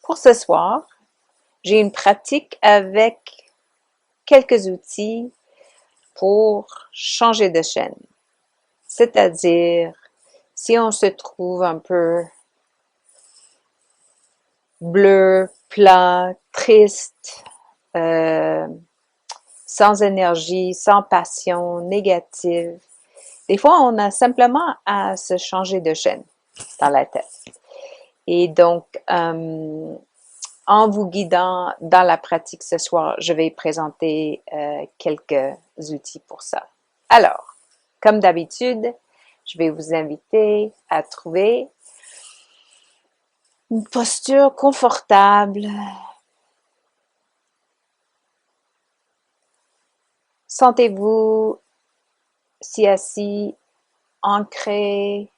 Pour ce soir, j'ai une pratique avec quelques outils pour changer de chaîne. C'est-à-dire, si on se trouve un peu bleu, plat, triste, sans énergie, sans passion, négative, des fois, on a simplement à se changer de chaîne dans la tête. Et donc, en vous guidant dans la pratique ce soir, je vais présenter quelques outils pour ça. Alors, comme d'habitude, je vais vous inviter à trouver une posture confortable. Sentez-vous si assis, ancré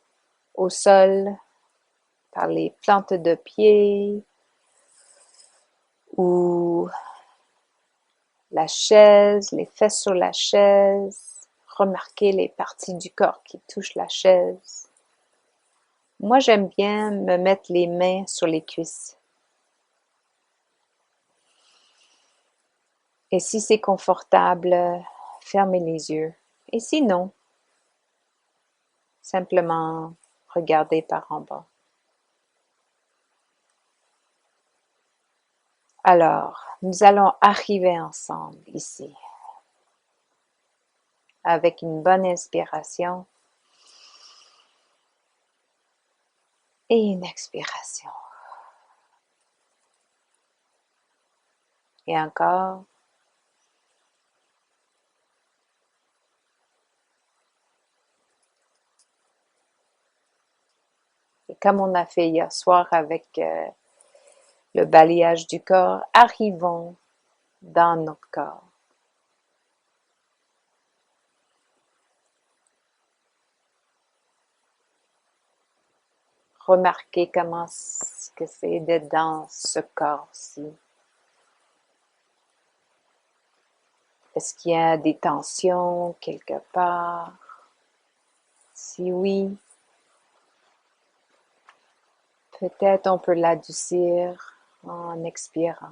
au sol par les plantes de pied ou la chaise, les fesses sur la chaise. Remarquez les parties du corps qui touchent la chaise. Moi, j'aime bien me mettre les mains sur les cuisses. Et si c'est confortable, fermez les yeux. Et sinon, simplement regardez par en bas. Alors, nous allons arriver ensemble ici avec une bonne inspiration et une expiration. Et encore. Et comme on a fait hier soir avec le balayage du corps, arrivons dans notre corps. Remarquez comment que c'est d'être dans ce corps-ci. Est-ce qu'il y a des tensions quelque part? Si oui, peut-être on peut l'adoucir en expirant.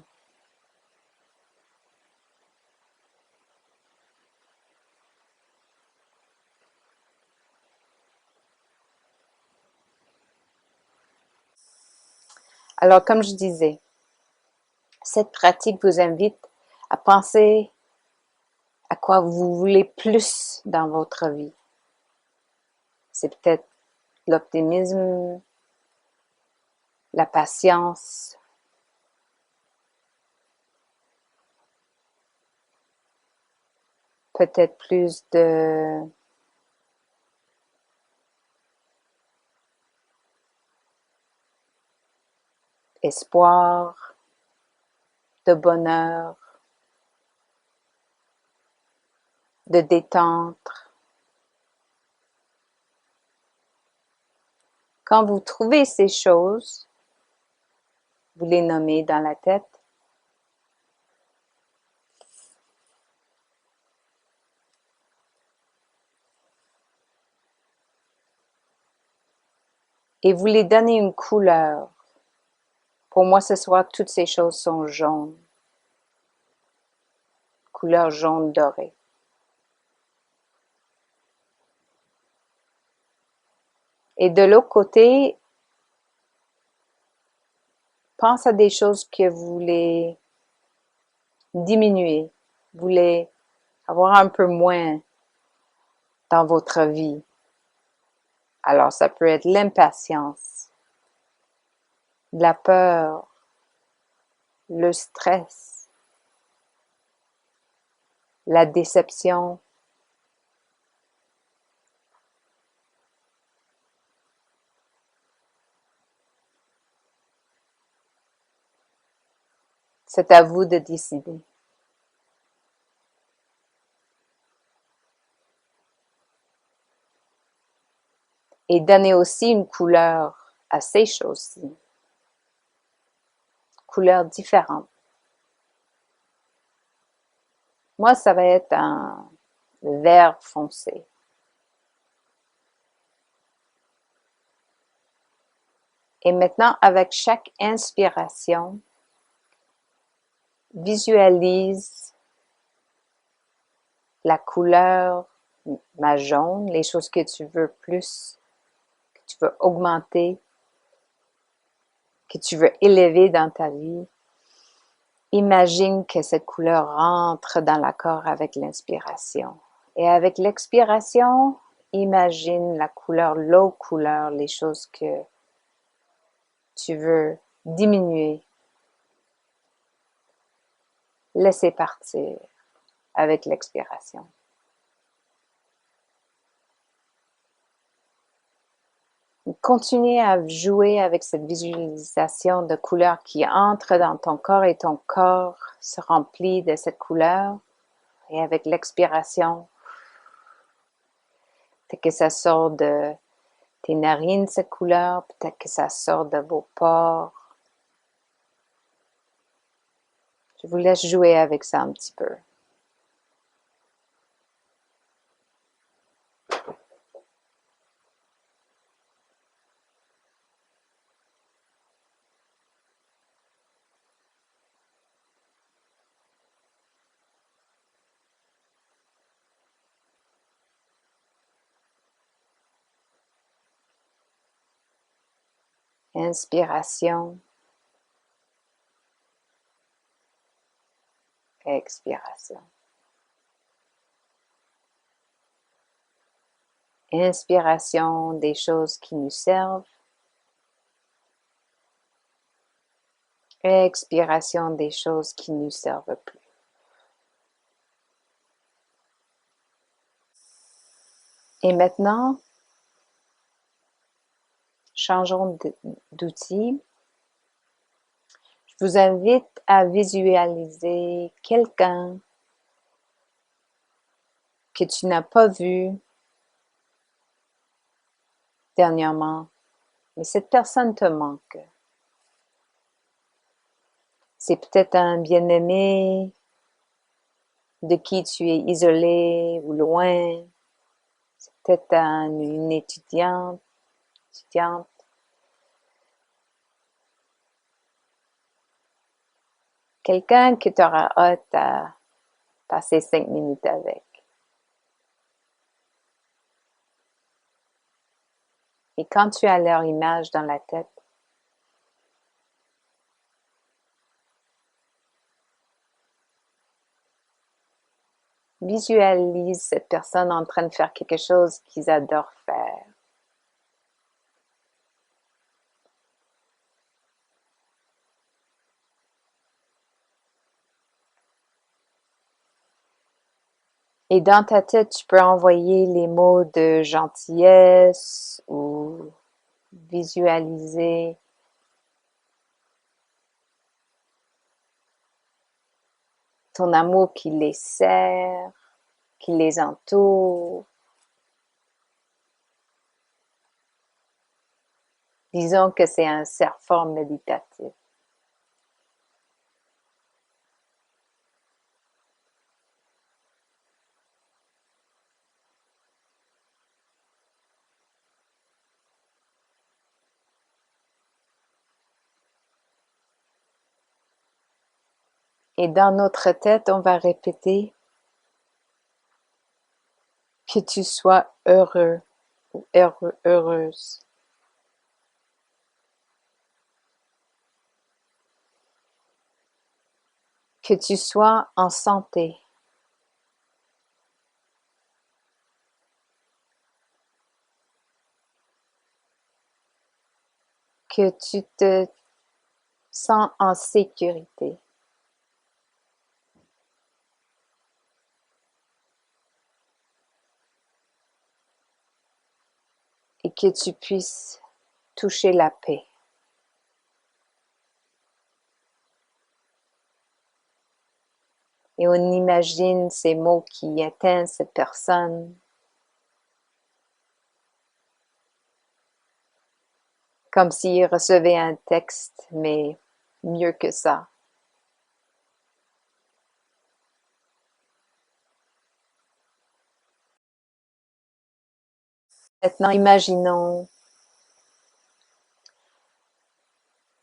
Alors, comme je disais, cette pratique vous invite à penser à quoi vous voulez plus dans votre vie. C'est peut-être l'optimisme, la patience, peut-être plus de espoir, de bonheur, de détente. Quand vous trouvez ces choses, vous les nommez dans la tête. Et vous les donnez une couleur. Pour moi, ce soir, toutes ces choses sont jaunes. Couleur jaune doré. Et de l'autre côté, pense à des choses que vous voulez diminuer, vous voulez avoir un peu moins dans votre vie. Alors, ça peut être l'impatience, la peur, le stress, la déception. C'est à vous de décider. Et donnez aussi une couleur à ces choses-ci. Couleur différente. Moi, ça va être un vert foncé. Et maintenant, avec chaque inspiration, visualise la couleur jaune, les choses que tu veux plus, que tu veux augmenter, que tu veux élever dans ta vie. Imagine que cette couleur rentre dans l'accord avec l'inspiration. Et avec l'expiration, imagine la couleur, l'autre couleur, les choses que tu veux diminuer, laisser partir avec l'expiration. Continuez à jouer avec cette visualisation de couleurs qui entre dans ton corps et ton corps se remplit de cette couleur. Et avec l'expiration, peut-être que ça sort de tes narines, cette couleur, peut-être que ça sort de vos pores. Je vous laisse jouer avec ça un petit peu. Inspiration, expiration. Inspiration des choses qui nous servent. Expiration des choses qui ne nous servent plus. Et maintenant, changeons d'outil. Je vous invite à visualiser quelqu'un que tu n'as pas vu dernièrement, mais cette personne te manque. C'est peut-être un bien-aimé de qui tu es isolé ou loin. C'est peut-être une étudiante. Quelqu'un que tu auras hâte à passer 5 minutes avec. Et quand tu as leur image dans la tête, visualise cette personne en train de faire quelque chose qu'ils adorent faire. Et dans ta tête, tu peux envoyer les mots de gentillesse ou visualiser ton amour qui les sert, qui les entoure. Disons que c'est un serre-fort méditatif. Et dans notre tête, on va répéter que tu sois heureux ou heureuse. Que tu sois en santé. Que tu te sens en sécurité. Et que tu puisses toucher la paix. Et on imagine ces mots qui atteignent cette personne comme s'il recevait un texte, mais mieux que ça. Maintenant, imaginons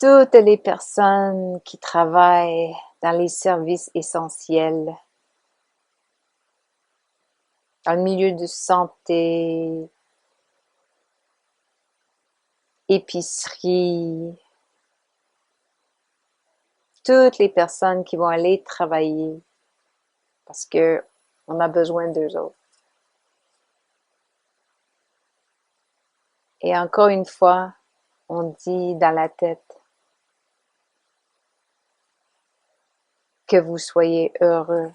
toutes les personnes qui travaillent dans les services essentiels, dans le milieu de santé, épicerie, toutes les personnes qui vont aller travailler parce que on a besoin d'eux autres. Et encore une fois, on dit dans la tête que vous soyez heureux.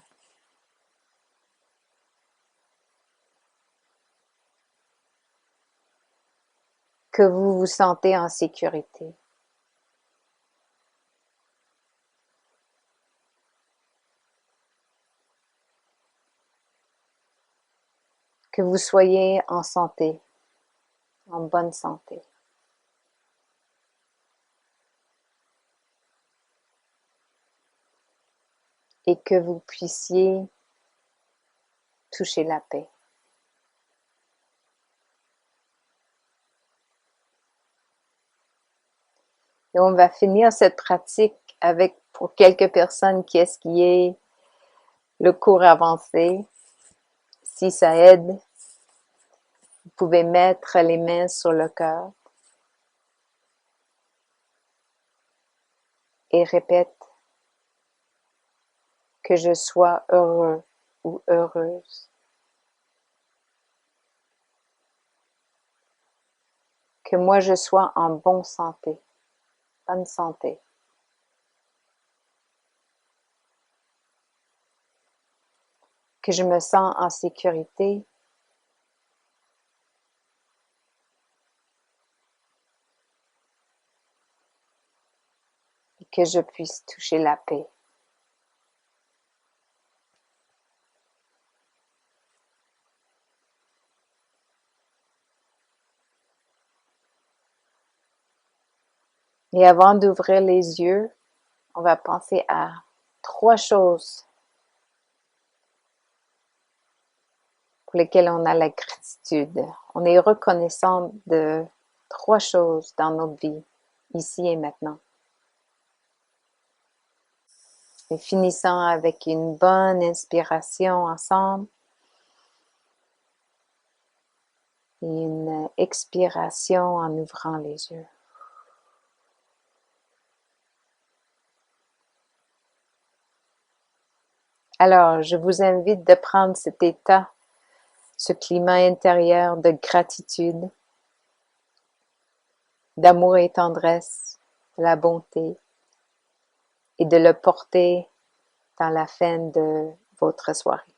Que vous vous sentez en sécurité. Que vous soyez en santé, en bonne santé. Et que vous puissiez toucher la paix. Et on va finir cette pratique avec, pour quelques personnes qui est le cours avancé, si ça aide, vous pouvez mettre les mains sur le cœur et répète que je sois heureux ou heureuse. Que moi je sois en bonne santé. Que je me sens en sécurité. Et que je puisse toucher la paix. Et avant d'ouvrir les yeux, on va penser à 3 choses pour lesquelles on a la gratitude. On est reconnaissant de 3 choses dans notre vie, ici et maintenant. Et finissant avec une bonne inspiration ensemble et une expiration en ouvrant les yeux. Alors, je vous invite de prendre cet état, ce climat intérieur de gratitude, d'amour et tendresse, de la bonté, et de le porter dans la fin de votre soirée.